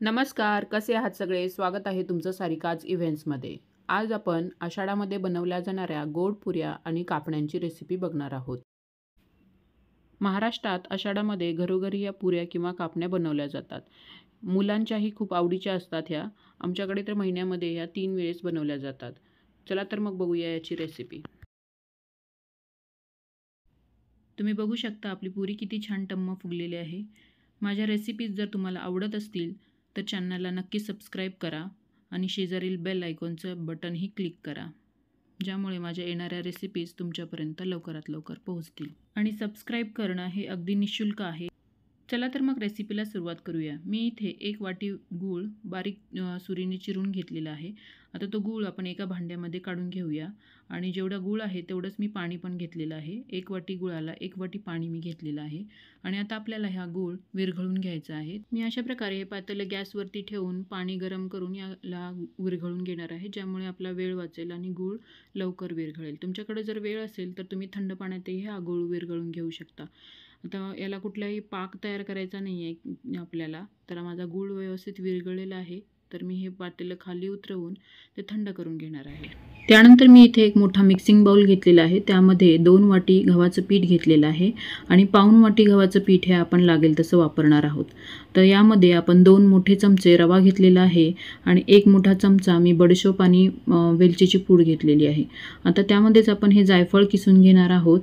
नमस्कार, कसे आहात सगळे? स्वागत आहे तुमचं सारिकाज इव्हेंट्समध्ये. आज आपण आषाढामध्ये बनवल्या जाणाऱ्या गोड पुऱ्या आणि कापण्यांची रेसिपी बघणार आहोत. महाराष्ट्रात आषाढामध्ये घरोघरी या पुऱ्या किंवा कापण्या बनवल्या जातात. मुलांच्याही खूप आवडीच्या असतात ह्या. आमच्याकडे तर महिन्यामध्ये ह्या 3 वेळेस बनवल्या जातात. चला तर मग बघूया याची रेसिपी. तुम्ही बघू शकता आपली पुरी किती छान टम्म फुगलेली आहे. माझ्या रेसिपीज जर तुम्हाला आवडत असतील तर चॅनलला नक्की सबस्क्राईब करा आणि शेजारील बेल आयकॉनचं बटनही क्लिक करा, ज्यामुळे माझ्या येणाऱ्या रेसिपीज तुमच्यापर्यंत लवकरात लवकर पोहोचतील. आणि सबस्क्राईब करणं हे अगदी निःशुल्क आहे. चला तर मग रेसिपीला सुरुवात करूया. मी इथे 1 वाटी गूळ बारीक सुरीने चिरून घेतलेला आहे. आता तो गूळ आपण एका भांड्यामध्ये काढून घेऊया आणि जेवढा गूळ आहे तेवढंच मी पाणी पण घेतलेलं आहे. 1 वाटी गुळाला 1 वाटी पाणी मी घेतलेलं आहे आणि आता आपल्याला हा गूळ विरघळून घ्यायचा आहे. मी अशा प्रकारे हे पातेलं गॅसवरती ठेवून पाणी गरम करून याला विरघळून घेणार आहे, ज्यामुळे आपला वेळ वाचेल आणि गूळ लवकर विरघळेल. तुमच्याकडे जर वेळ असेल तर तुम्ही थंड पाण्यातही हा गूळ विरघळून घेऊ शकता. आता याला कुठलाही पाक तयार करायचा नाही आहे आपल्याला. तर माझा गूळ व्यवस्थित विरघळलेला आहे, तर मी हे पातेलं खाली उतरवून ते थंड करून घेणार आहे. त्यानंतर मी इथे एक मोठा मिक्सिंग बाउल घेतलेला आहे. त्यामध्ये 2 वाटी गव्हाचं पीठ घेतलेलं आहे आणि पाऊण वाटी गव्हाचं पीठ हे आपण लागेल तसं वापरणार आहोत. तर यामध्ये आपण 2 मोठे चमचे रवा घेतलेला आहे आणि 1 मोठा चमचा मी बडीशोप आणि वेलचीची पूड घेतलेली आहे. आता त्यामध्येच आपण हे जायफळ किसून घेणार आहोत.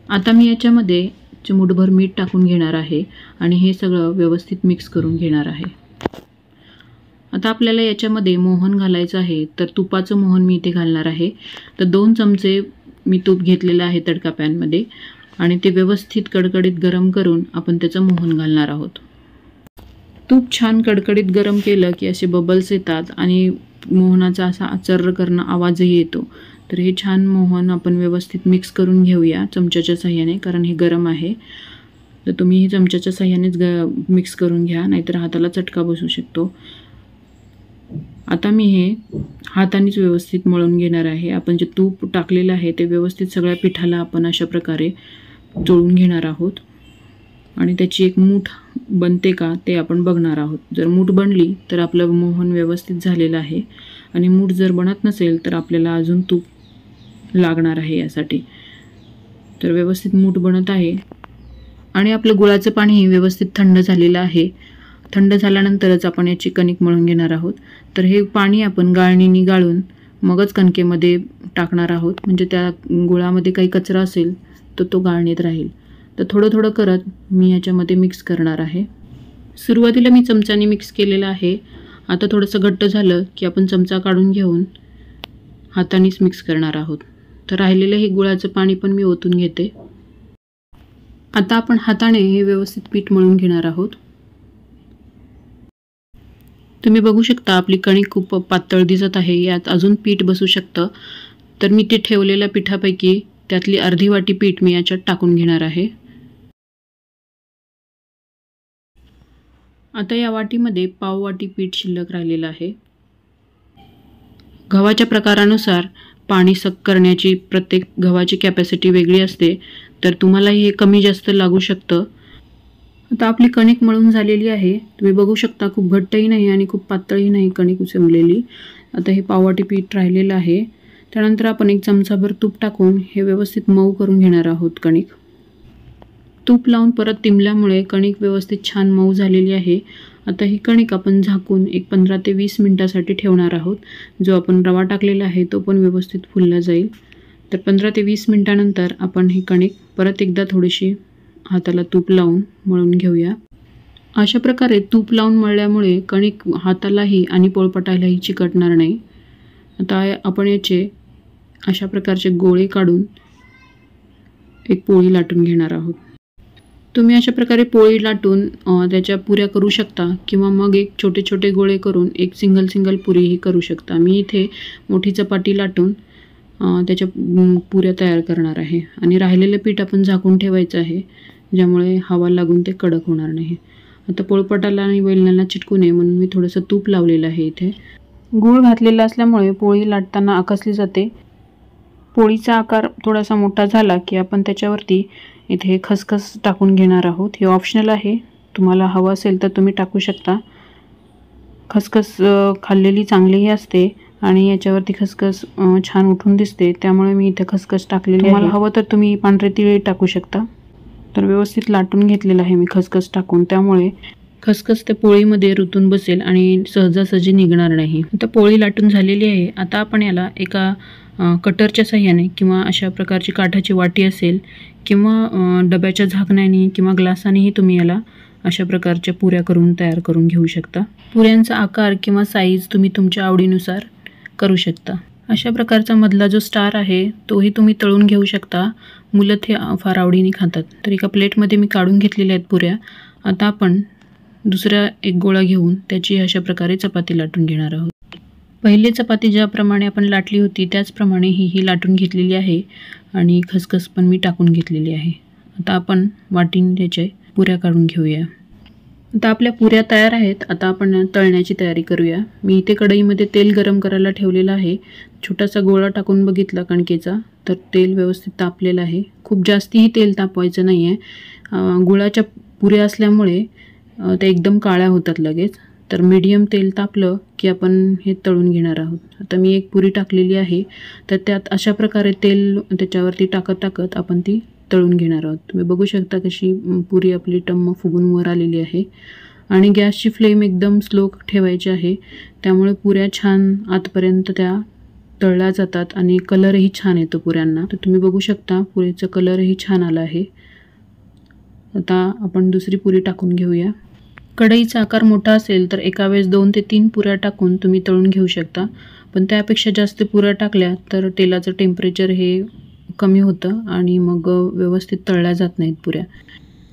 आता मी याच्यामध्ये चिमूटभर मीठ टाकून घेणार आहे आणि हे सगळं व्यवस्थित मिक्स करून घेणार आहे. आता आपल्याला याच्यामध्ये मोहन घालायचं आहे, तर तुपाचं मोहन मी इथे घालणार आहे. तर 2 चमचे मी तूप घेतलेलं आहे तडका पॅनमध्ये आणि ते व्यवस्थित कडकडीत गरम करून आपण त्याचं मोहन घालणार आहोत. तूप छान कडकडीत गरम केलं की असे बबल्स येतात आणि मोहनाचा असा आचर्र करणं आवाजही येतो. तर हे छान मोहन आपण व्यवस्थित मिक्स करून घेऊया चमच्याच्या साह्याने, कारण हे गरम आहे. तर तुम्ही हे चमच्याच्या साह्यानेच मिक्स करून घ्या, नाहीतर हाताला चटका बसू शकतो. आता मी हे हातानेच व्यवस्थित मळून घेणार आहे. आपण जे तूप टाकलेलं आहे ते व्यवस्थित सगळ्या पिठाला आपण अशा प्रकारे चोळून घेणार आहोत आणि त्याची एक मूठ बनते का ते आपण बघणार आहोत. जर मूठ बनली तर आपलं मोहन व्यवस्थित झालेलं आहे आणि मूठ जर बनत नसेल तर आपल्याला अजून तूप लागणार आहे यासाठी. तर व्यवस्थित मूठ बनत आहे आणि आपलं गुळाचं पाणी व्यवस्थित थंड झालेलं आहे. थंड झाल्यानंतरच आपण याची कणिक मळून घेणार आहोत. तर हे पाणी आपण गाळणीने गाळून मगच कणकेमध्ये टाकणार आहोत, म्हणजे त्या गुळामध्ये काही कचरा असेल तर तो गाळणीत राहील. तर थोडं थोडं करत मी याच्यामध्ये मिक्स करणार आहे. सुरुवातीला मी चमच्याने मिक्स केलेलं आहे. आता थोडंसं घट्ट झालं की आपण चमचा काढून घेऊन हातानेच मिक्स करणार आहोत. तर राहिलेलं हे गुळाचं पाणी पण मी ओतून घेते. आता आपण हाताने हे व्यवस्थित पीठ मळून घेणार आहोत. तुम्ही बघू शकता आपली कणिक खूप पातळ दिसत आहे. यात अजून पीठ बसू शकतं. तर मी ते ठेवलेल्या पिठापैकी त्यातली अर्धी वाटी पीठ मी याच्यात टाकून घेणार आहे. आता या वाटीमध्ये पाव वाटी पीठ शिल्लक राहिलेलं आहे. गव्हाच्या प्रकारानुसार पाणी सक करण्याची प्रत्येक गव्हाची कॅपॅसिटी वेगळी असते, तर तुम्हालाही हे कमी जास्त लागू शकतं. आता आपली कणिक मळून झालेली आहे. तुम्ही बघू शकता खूप घट्टही नाही आणि खूप पातळही नाही कणिक जमलेली. आता हे पाववाटी पीठ राहिलेलं आहे. त्यानंतर आपण 1 चमचाभर तूप टाकून हे व्यवस्थित मऊ करून घेणार आहोत कणिक. तूप लावून परत तिंबल्यामुळे कणिक व्यवस्थित छान मऊ झालेली आहे. आता ही कणिक आपण झाकून एक 15 ते 20 मिनिटासाठी ठेवणार आहोत. जो आपण रवा टाकलेला आहे तो पण व्यवस्थित फुलला जाईल. तर 15 ते 20 मिनिटानंतर आपण ही कणिक परत एकदा थोडीशी हाताला तूप लावून मळून घेऊया. अशा प्रकारे तूप लावून मळल्यामुळे कणिक हातालाही आणि पोळपाटालाही चिकटणार नाही. आता आपण याचे अशा प्रकारचे गोळे काढून एक पोळी लाटून घेणार आहोत. तुम्ही अशा प्रकारे पोळी लाटून त्याच्या पुऱ्या करू शकता किंवा मग एक छोटे छोटे गोळे करून एक सिंगल पुरीही करू शकता. मी इथे मोठी चपाती लाटून त्याच्या पुऱ्या तयार करणार आहे आणि राहिलेलं पीठ आपण झाकून ठेवायचं आहे, ज्यामुळे हवा लागून ते कडक होणार नाही. आता पोळपाटाला आणि वेलण्याला चिटकू नये म्हणून मी थोडंसं तूप लावलेलं आहे. इथे गूळ घातलेला असल्यामुळे पोळी लाटताना आकसली जाते. पोळीचा आकार थोडासा मोठा झाला की आपण त्याच्यावरती इथे खसखस टाकून घेणार आहोत. हे ऑप्शनल आहे, तुम्हाला हवं असेल तर तुम्ही टाकू शकता. खसखस खाल्लेली चांगलीही असते आणि याच्यावरती खसखस छान उठून दिसते, त्यामुळे मी इथे खसखस टाकलेली आहे. तुम्हाला हवं तर तुम्ही पांढरे तीळ टाकू शकता. तर व्यवस्थित लाटून घेतलेलं आहे मी खसखस टाकून, त्यामुळे खसखस त्या पोळीमध्ये रुतून बसेल आणि सहजासहजी निघणार नाही. आता पोळी लाटून झालेली आहे. आता आपण याला एका कटरच्या साह्याने किंवा अशा प्रकारची काठाची वाटी असेल किंवा डब्याच्या झाकण्याने किंवा ग्लासानेही तुम्ही याला अशा प्रकारच्या पुऱ्या करून तयार करून घेऊ शकता. पुऱ्यांचा आकार किंवा साईज तुम्ही तुमच्या आवडीनुसार करू शकता. अशा प्रकारचा मधला जो स्टार आहे तोही तुम्ही तळून घेऊ शकता. मुलं ते फार आवडीने खातात. तर एका प्लेटमध्ये मी काढून घेतलेल्या आहेत पुऱ्या. आता आपण दुसरा एक गोळा घेऊन त्याची अशा प्रकारे चपाती लाटून घेणार आहोत. पहिली चपाती ज्याप्रमाणे आपण लाटली होती त्याचप्रमाणे ही लाटून घेतलेली आहे आणि खसखस पण मी टाकून घेतलेली आहे. आता आपण वाटीने त्याचे पुऱ्या काढून घेऊया. आता आपल्या पुऱ्या तयार आहेत. आता आपण तळण्याची तयारी करूया. मी इथे कढईमध्ये तेल गरम करायला ठेवलेलं आहे. छोटासा गोळा टाकून बघितला कणकेचा, तर तेल व्यवस्थित तापलेलं आहे. खूप जास्तीही तेल तापवायचं नाही आहे. गुळाच्या पुऱ्या असल्यामुळे त्या एकदम काळ्या होतात लगेच. तर मीडियम तेल तापलं की आपण हे तळून घेणार आहोत. आता मी एक पुरी टाकलेली आहे, तर त्यात अशा प्रकारे तेल त्याच्यावरती टाकत आपण ती तळून घेणार आहोत. तुम्ही बघू शकता कशी पुरी आपली टम्म फुगून वर आलेली आहे. आणि गॅसची फ्लेम एकदम स्लो ठेवायची आहे, त्यामुळे पुऱ्या छान आतपर्यंत त्या तळल्या जातात आणि कलरही छान येतो पुऱ्यांना. तर तुम्ही बघू शकता पुरीचा कलरही छान आला आहे. आता आपण दुसरी पुरी टाकून घेऊया. कढईचा आकार मोठा असेल तर एका वेळेस 2 ते 3 पुऱ्या टाकून तुम्ही तळून घेऊ शकता. पण त्यापेक्षा जास्त पुऱ्या टाकल्या तर तेलाचं टेम्परेचर हे कमी होतं आणि मग व्यवस्थित तळल्या जात नाहीत पुऱ्या.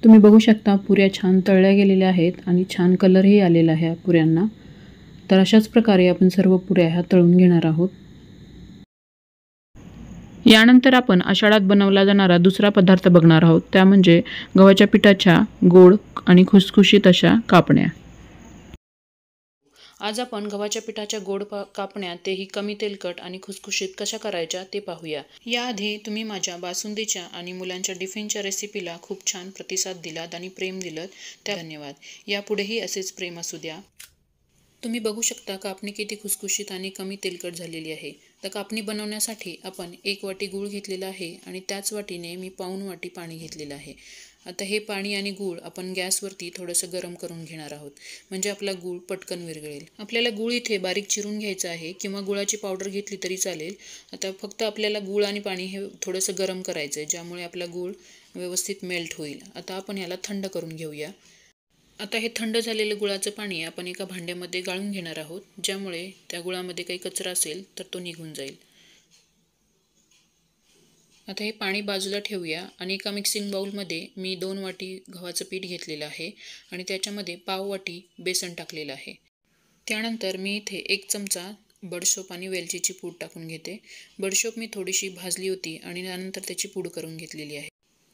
तुम्ही बघू शकता पुऱ्या छान तळल्या गेलेल्या आहेत आणि छान कलरही आलेला आहे पुऱ्यांना. तर अशाच प्रकारे आपण सर्व पुऱ्या ह्या तळून घेणार आहोत. यानंतर आपण आषाढात बनवला जाणारा दुसरा पदार्थ बघणार आहोत, त्या म्हणजे गव्हाच्या पिठाच्या गोड आणि खुसखुशीत अशा कापण्या. आज आपण गव्हाच्या पिठाच्या गोड कापण्या, तेही कमी तेलकट आणि खुसखुशीत कशा करायच्या ते पाहूया. याआधी तुम्ही माझ्या बासुंदीच्या आणि मुलांच्या टिफिनच्या रेसिपीला खूप छान प्रतिसाद दिलात आणि प्रेम दिलं, त्या धन्यवाद. यापुढेही असेच प्रेम असू द्या. तुम्ही बघू शकता कापणी किती खुसखुशीत आणि कमी तेलकट झालेली आहे. तर कापणी बनवण्यासाठी आपण 1 वाटी गूळ घेतलेला आहे आणि त्याच वाटीने मी पाऊण वाटी पाणी घेतलेलं आहे. आता हे पाणी आणि गूळ आपण गॅसवरती थोडंसं गरम करून घेणार आहोत, म्हणजे आपला गूळ पटकन विरघळेल. आपल्याला गूळ इथे बारीक चिरून घ्यायचं आहे किंवा गुळाची पावडर घेतली तरी चालेल. आता फक्त आपल्याला गूळ आणि पाणी हे थोडंसं गरम करायचं आहे, ज्यामुळे आपला गूळ व्यवस्थित मेल्ट होईल. आता आपण याला थंड करून घेऊया. आता हे थंड झालेलं गुळाचं पाणी आपण एका भांड्यामध्ये गाळून घेणार आहोत, ज्यामुळे त्या गुळामध्ये काही कचरा असेल तर तो निघून जाईल. आता हे पाणी बाजूला ठेवूया आणि एका मिक्सिंग बाउलमध्ये मी 2 वाटी गव्हाचं पीठ घेतलेलं आहे आणि त्याच्यामध्ये पाव वाटी बेसन टाकलेलं आहे. त्यानंतर मी इथे 1 चमचा बडीशोप आणि वेलचीची पूड टाकून घेते. बडीशोप मी थोडीशी भाजली होती आणि त्यानंतर त्याची पूड करून घेतलेली आहे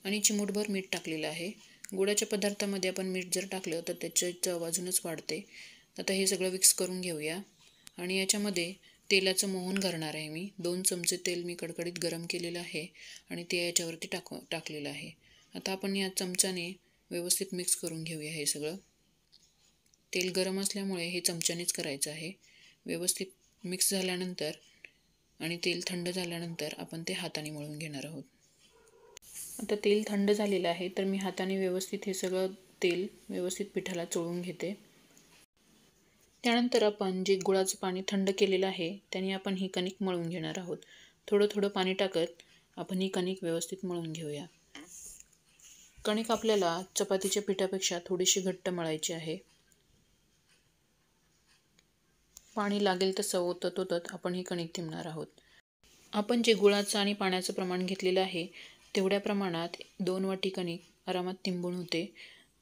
आणि चिमूटभर मीठ टाकलेलं आहे. गुळाच्या पदार्थामध्ये आपण मीठ जर टाकलं तर त्याची चव अजूनच वाढते. आता हे सगळं मिक्स करून घेऊया आणि याच्यामध्ये तेलाचं मोहन करणार आहे मी. 2 चमचे तेल मी कडकडीत गरम केलेलं आहे आणि ते याच्यावरती टाकलेलं आहे. आता आपण या चमच्याने व्यवस्थित मिक्स करून घेऊया हे सगळं. तेल गरम असल्यामुळे हे चमच्यानेच करायचं आहे. व्यवस्थित मिक्स झाल्यानंतर आणि तेल थंड झाल्यानंतर आपण ते हाताने मळून घेणार आहोत. आता तेल थंड झालेलं आहे, तर मी हाताने व्यवस्थित हे सगळं तेल व्यवस्थित पिठाला चोळून घेते. त्यानंतर आपण जे गुळाचं पाणी थंड केलेलं आहे त्याने आपण ही कणिक मळून घेणार आहोत. थोडं थोडं पाणी टाकत आपण ही कणिक व्यवस्थित मळून घेऊया. कणिक आपल्याला चपातीच्या पिठापेक्षा थोडीशी घट्ट मळायची आहे. पाणी लागेल तसं ओतत आपण ही कणिक तिंबणार आहोत. आपण जे गुळाचं आणि पाण्याचं प्रमाण घेतलेलं आहे तेवढ्या प्रमाणात 2 वाटी कणिक आरामात तिंबून होते.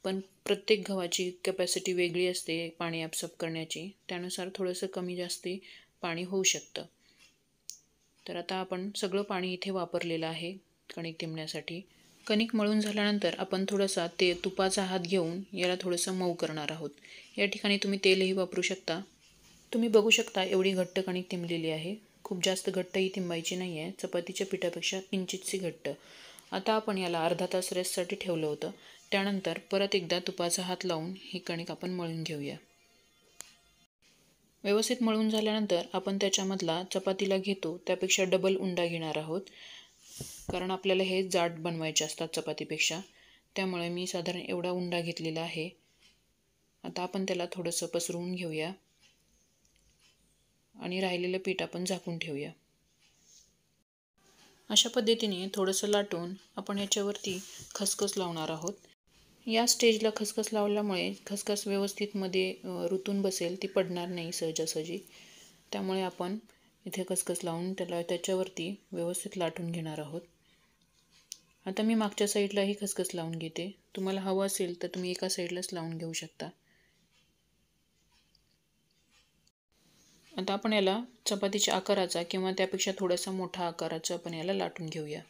पण प्रत्येक गव्हाची कॅपॅसिटी वेगळी असते पाणी ॲब्सॉर्ब करण्याची, त्यानुसार थोडंसं कमी जास्ती पाणी होऊ शकतं. तर आता आपण सगळं पाणी इथे वापरलेलं आहे कणिक तिंबण्यासाठी. कणिक मळून झाल्यानंतर आपण थोडासा तुपाचा हात घेऊन याला थोडंसं मऊ करणार आहोत. या ठिकाणी तुम्ही तेलही वापरू शकता. तुम्ही बघू शकता एवढी घट्ट कणिक तिंबलेली आहे. खूप जास्त घट्टही तिंबायची नाही आहे, चपातीच्या पिठापेक्षा किंचितशी घट्ट. आता आपण याला अर्धा तास रेस्टसाठी ठेवलं होतं. त्यानंतर परत एकदा तुपाचा हात लावून ही कणिक आपण मळून घेऊया. व्यवस्थित मळून झाल्यानंतर आपण त्याच्यामधला चपातीला घेतो त्यापेक्षा डबल उंडा घेणार आहोत, कारण आपल्याला हे जाड बनवायचे असतात चपातीपेक्षा. त्यामुळे मी साधारण एवढा उंडा घेतलेला आहे. आता आपण त्याला थोडंसं पसरवून घेऊया आणि राहिलेलं पीठ आपण झाकून ठेवूया. अशा पद्धतीने थोडंसं लाटून आपण याच्यावरती खसखस लावणार आहोत. या स्टेजला खसखस लावल्यामुळे खसखस व्यवस्थित मध्ये रुतून बसेल, ती पडणार नाही सहजासहजी. त्यामुळे आपण इथे खसखस लावून त्याच्यावरती व्यवस्थित लाटून घेणार आहोत. आता मी मागच्या साईडलाही खसखस लावून घेते. तुम्हाला हवं असेल तर तुम्ही एका साईडलाच लावून घेऊ शकता. आता आपण याला चपातीच्या आकाराचा किंवा त्यापेक्षा थोडासा मोठा आकाराचा आपण याला लाटून घेऊया.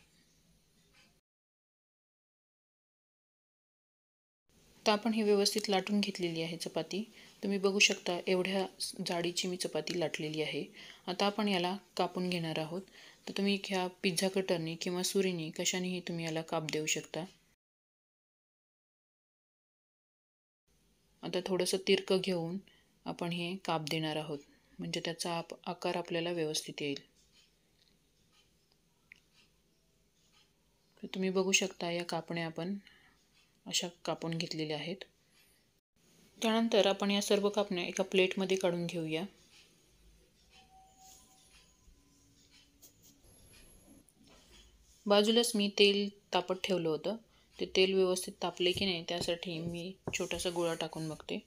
तर आपण ही व्यवस्थित लाटून घेतलेली आहे चपाती. तुम्ही बघू शकता एवढ्या जाडीची मी चपाती लाटलेली आहे. आता आपण याला कापून घेणार आहोत. तर तुम्ही ह्या पिझ्झा कटरनी किंवा सुरीनी कशानेही तुम्ही याला काप देऊ शकता. आता थोडंसं तिरकं घेऊन आपण हे काप देणार आहोत, म्हणजे त्याचा आकार आपल्याला व्यवस्थित येईल. तर तुम्ही बघू शकता या कापण्या आपण अशा कापून घेतलेल्या आहेत. त्यानंतर आपण या सर्व कापण्या एका प्लेटमध्ये काढून घेऊया. बाजूलाच मी तेल तापत ठेवलं होतं. ते तेल व्यवस्थित तापले की नाही त्यासाठी मी छोटासा गोळा टाकून बघते.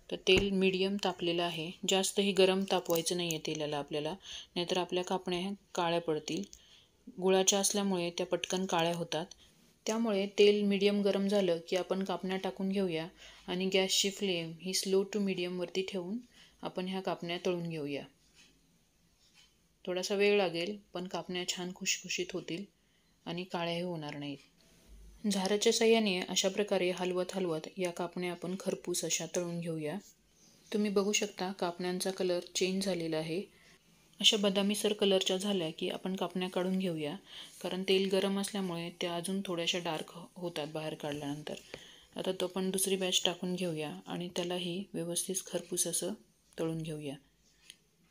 तर तेल मीडियम तापलेलं आहे. जास्तही गरम तापवायचं नाही आहे तेलाला आपल्याला, नाहीतर आपल्या कापण्या ह्या काळ्या पडतील. गुळाच्या असल्यामुळे त्या पटकन काळ्या होतात. त्यामुळे तेल मीडियम गरम झालं की आपण कापण्या टाकून घेऊया आणि गॅसची फ्लेम ही स्लो टू मीडियमवरती ठेवून आपण ह्या कापण्या तळून घेऊया. थोडासा वेळ लागेल, पण कापण्या छान खुशखुशीत होतील आणि काळ्याही होणार नाहीत. झाराच्या साह्याने अशा प्रकारे हलवत हलवत या कापण्या आपण खरपूस अशा तळून घेऊया. तुम्ही बघू शकता कापण्यांचा कलर चेंज झालेला आहे. अशा बदामीसर कलरच्या झाल्या की आपण कापण्या काढून घेऊया, कारण तेल गरम असल्यामुळे त्या अजून थोड्याशा डार्क होतात बाहेर काढल्यानंतर. आता तो आपण दुसरी बॅच टाकून घेऊया आणि त्यालाही व्यवस्थित खरपूस असं तळून घेऊया.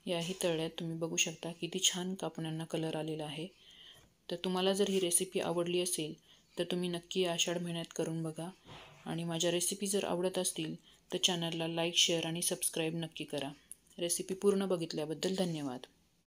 याही तळल्यात. तुम्ही बघू शकता किती छान कापण्यांना कलर आलेला आहे. तर तुम्हाला जर ही रेसिपी आवडली असेल तर तुम्ही नक्की आषाढ महिन्यात करून बघा. आणि माझ्या रेसिपी जर आवडत असतील तर चॅनलला लाईक, शेअर आणि सबस्क्राईब नक्की करा. रेसिपी पूर्ण बघितल्याबद्दल धन्यवाद.